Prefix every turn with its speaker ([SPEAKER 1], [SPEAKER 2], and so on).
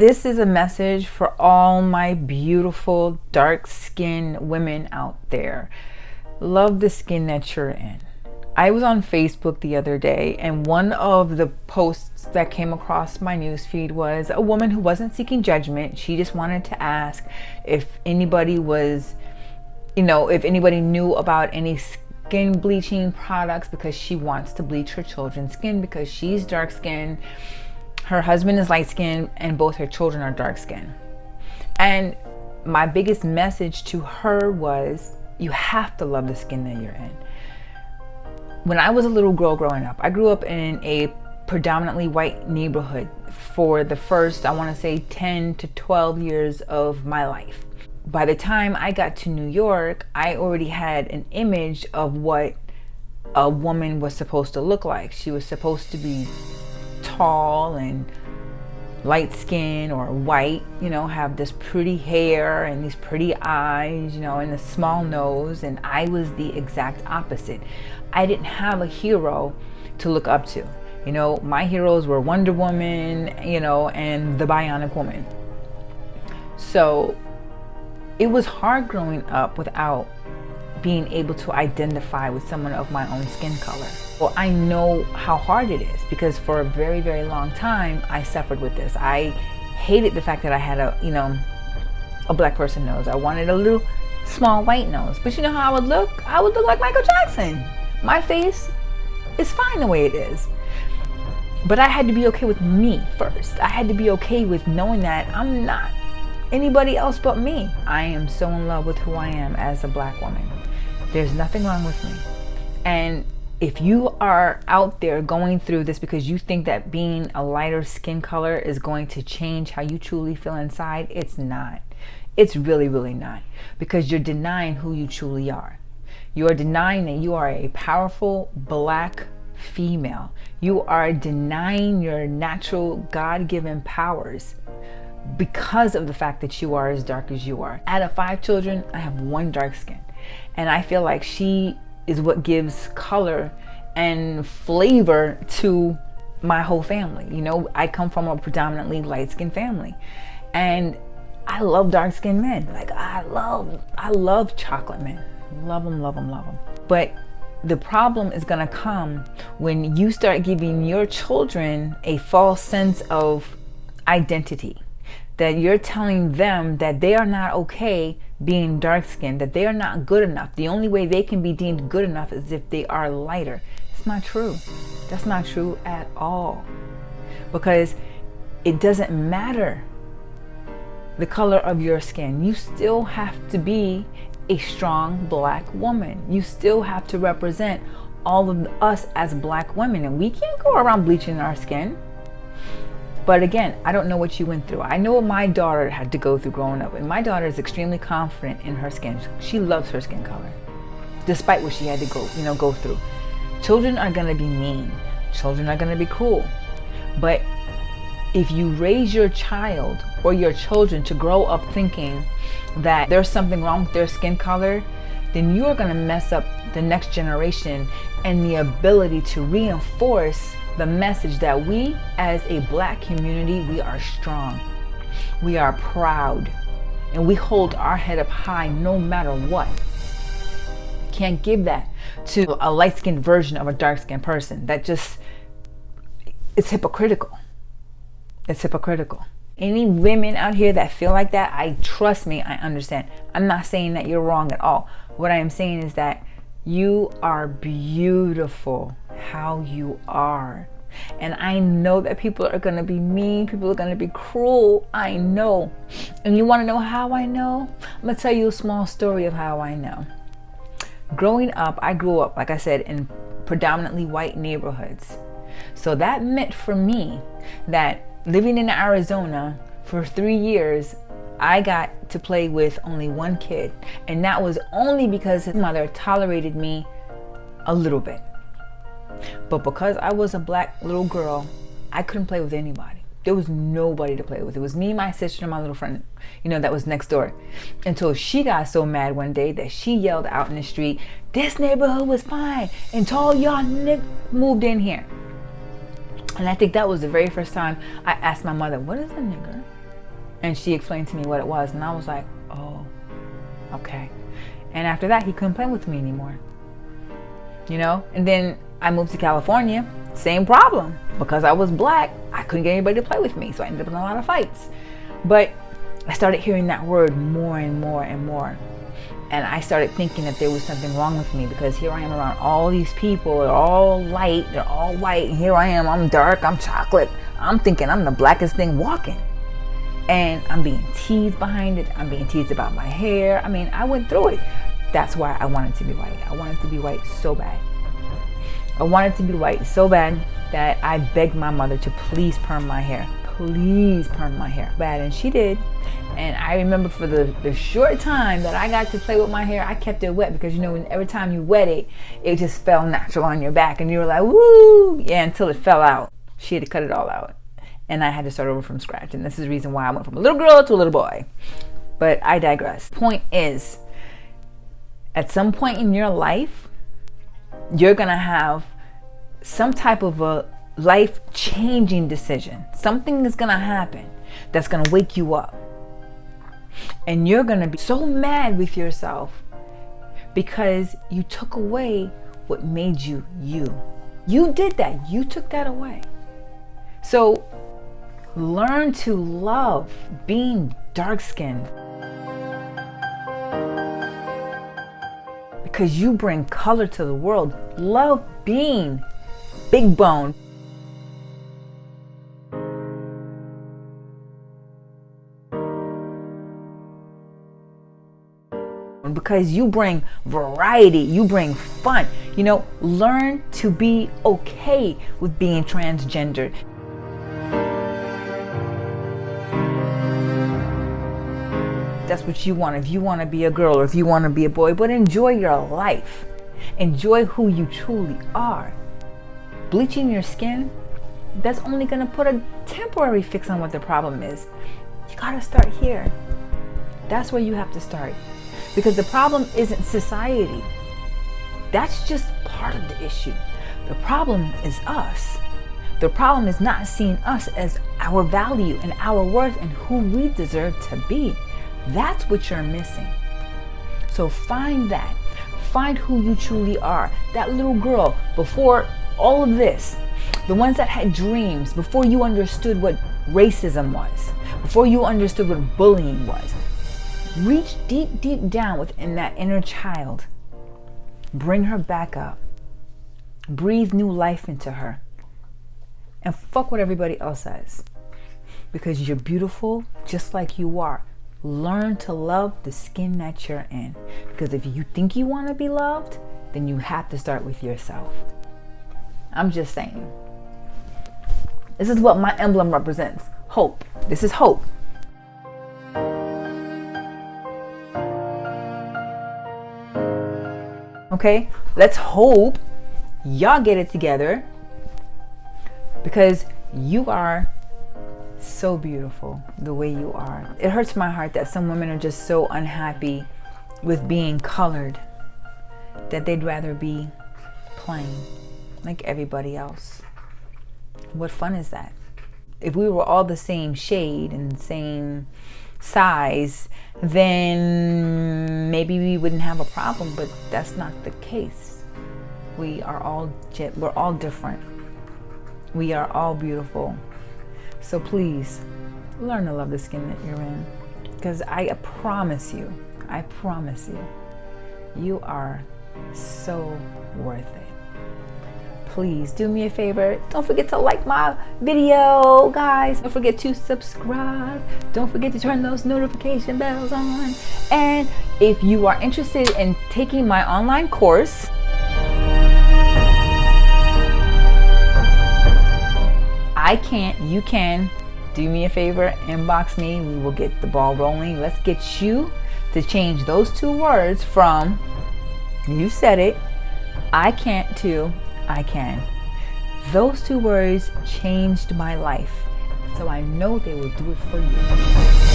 [SPEAKER 1] This is a message for all my beautiful dark-skinned women out there. Love the skin that you're in. I was on Facebook the other day, and one of the posts that came across my newsfeed was a woman who wasn't seeking judgment. She just wanted to ask if anybody was, if anybody knew about any skin bleaching products, because she wants to bleach her children's skin because she's dark skinned. Her husband is light skinned and both her children are dark skinned. And my biggest message to her was, you have to love the skin that you're in. When I was a little girl growing up, I grew up in a predominantly white neighborhood for the first, I want to say 10 to 12 years of my life. By the time I got to New York, I already had an image of what a woman was supposed to look like. She was supposed to be tall and light skin or white, have this pretty hair and these pretty eyes, and a small nose. And I was the exact opposite. I didn't have a hero to look up to. My heroes were Wonder Woman, and the Bionic Woman. So it was hard growing up without being able to identify with someone of my own skin color. Well, I know how hard it is because for a very, very long time, I suffered with this. I hated the fact that I had a black person nose. I wanted a little small white nose. But you know how I would look? I would look like Michael Jackson. My face is fine the way it is. But I had to be okay with me first. I had to be okay with knowing that I'm not anybody else but me. I am so in love with who I am as a black woman. There's nothing wrong with me. And if you are out there going through this because you think that being a lighter skin color is going to change how you truly feel inside, it's not. It's really, really not. Because you're denying who you truly are. You are denying that you are a powerful black female. You are denying your natural God-given powers because of the fact that you are as dark as you are. Out of 5 children, I have 1 dark skin. And I feel like she is what gives color and flavor to my whole family. I come from a predominantly light-skinned family. And I love dark-skinned men. Like, I love chocolate men. Love them, love them, love them. But the problem is gonna come when you start giving your children a false sense of identity. That you're telling them that they are not okay being dark-skinned, that they are not good enough. The only way they can be deemed good enough is if they are lighter. It's not true. That's not true at all. Because it doesn't matter the color of your skin. You still have to be a strong black woman. You still have to represent all of us as black women. And we can't go around bleaching our skin. But again, I don't know what you went through. I know what my daughter had to go through growing up. And my daughter is extremely confident in her skin. She loves her skin color, despite what she had to go through. Children are gonna be mean. Children are gonna be cruel. But if you raise your child or your children to grow up thinking that there's something wrong with their skin color, then you're gonna mess up the next generation and the ability to reinforce the message that we as a black community, we are strong, we are proud, and we hold our head up high no matter what. Can't give that to a light-skinned version of a dark-skinned person. It's hypocritical. It's hypocritical. Any women out here that feel like that, trust me, I understand. I'm not saying that you're wrong at all. What I am saying is that you are beautiful how you are. And I know that people are going to be mean. People are going to be cruel. I know. And you want to know how I know? I'm going to tell you a small story of how I know. Growing up, I grew up, like I said, in predominantly white neighborhoods. So that meant for me that living in Arizona for 3 years, I got to play with only 1 kid. And that was only because his mother tolerated me a little bit. But because I was a black little girl, I couldn't play with anybody. There was nobody to play with. It was me, my sister, and my little friend, that was next door. Until she got so mad one day that she yelled out in the street, "This neighborhood was fine until y'all moved in here." And I think that was the very first time I asked my mother, "What is a nigger?" And she explained to me what it was, and I was like, oh, okay. And after that, he couldn't play with me anymore. You know? And then I moved to California, same problem. Because I was black, I couldn't get anybody to play with me, so I ended up in a lot of fights. But I started hearing that word more and more and more. And I started thinking that there was something wrong with me, because here I am around all these people, they're all light, they're all white, and here I am, I'm dark, I'm chocolate. I'm thinking I'm the blackest thing walking. And I'm being teased behind it. I'm being teased about my hair. I mean, I went through it. That's why I wanted to be white. I wanted to be white so bad. I wanted to be white so bad that I begged my mother to please perm my hair. Please perm my hair. Bad, and she did. And I remember for the short time that I got to play with my hair, I kept it wet, because you know, every time you wet it, it just fell natural on your back, and you were like, woo! Yeah, until it fell out. She had to cut it all out. And I had to start over from scratch. And this is the reason why I went from a little girl to a little boy. But I digress. Point is, at some point in your life, you're going to have some type of a life-changing decision. Something is going to happen that's going to wake you up. And you're going to be so mad with yourself because you took away what made you you. You did that. You took that away. So learn to love being dark-skinned, because you bring color to the world. Love being big bone. Because you bring variety, you bring fun. You know, learn to be okay with being transgendered. That's what you want. If you want to be a girl or if you want to be a boy, but enjoy your life. Enjoy who you truly are. Bleaching your skin, that's only going to put a temporary fix on what the problem is. You got to start here. That's where you have to start. Because the problem isn't society. That's just part of the issue. The problem is us. The problem is not seeing us as our value and our worth and who we deserve to be. That's what you're missing. So find that. Find who you truly are. That little girl before all of this, the ones that had dreams, before you understood what racism was, before you understood what bullying was. Reach deep, deep down within that inner child. Bring her back up. Breathe new life into her. And fuck what everybody else says. Because you're beautiful just like you are. Learn to love the skin that you're in. Because if you think you want to be loved, then you have to start with yourself. I'm just saying. This is what my emblem represents. Hope. This is hope. Okay? Let's hope y'all get it together. Because you are so beautiful the way you are. It hurts my heart that some women are just so unhappy with being colored that they'd rather be plain like everybody else. What fun is that? If we were all the same shade and same size, then maybe we wouldn't have a problem, but that's not the case. We're all different. We are all beautiful. So please, learn to love the skin that you're in. Because I promise you, you are so worth it. Please do me a favor. Don't forget to like my video, guys. Don't forget to subscribe. Don't forget to turn those notification bells on. And if you are interested in taking my online course, I can't, you can. Do me a favor, inbox me. We will get the ball rolling. Let's get you to change those two words from, you said it, I can't, to I can. Those two words changed my life. So I know they will do it for you.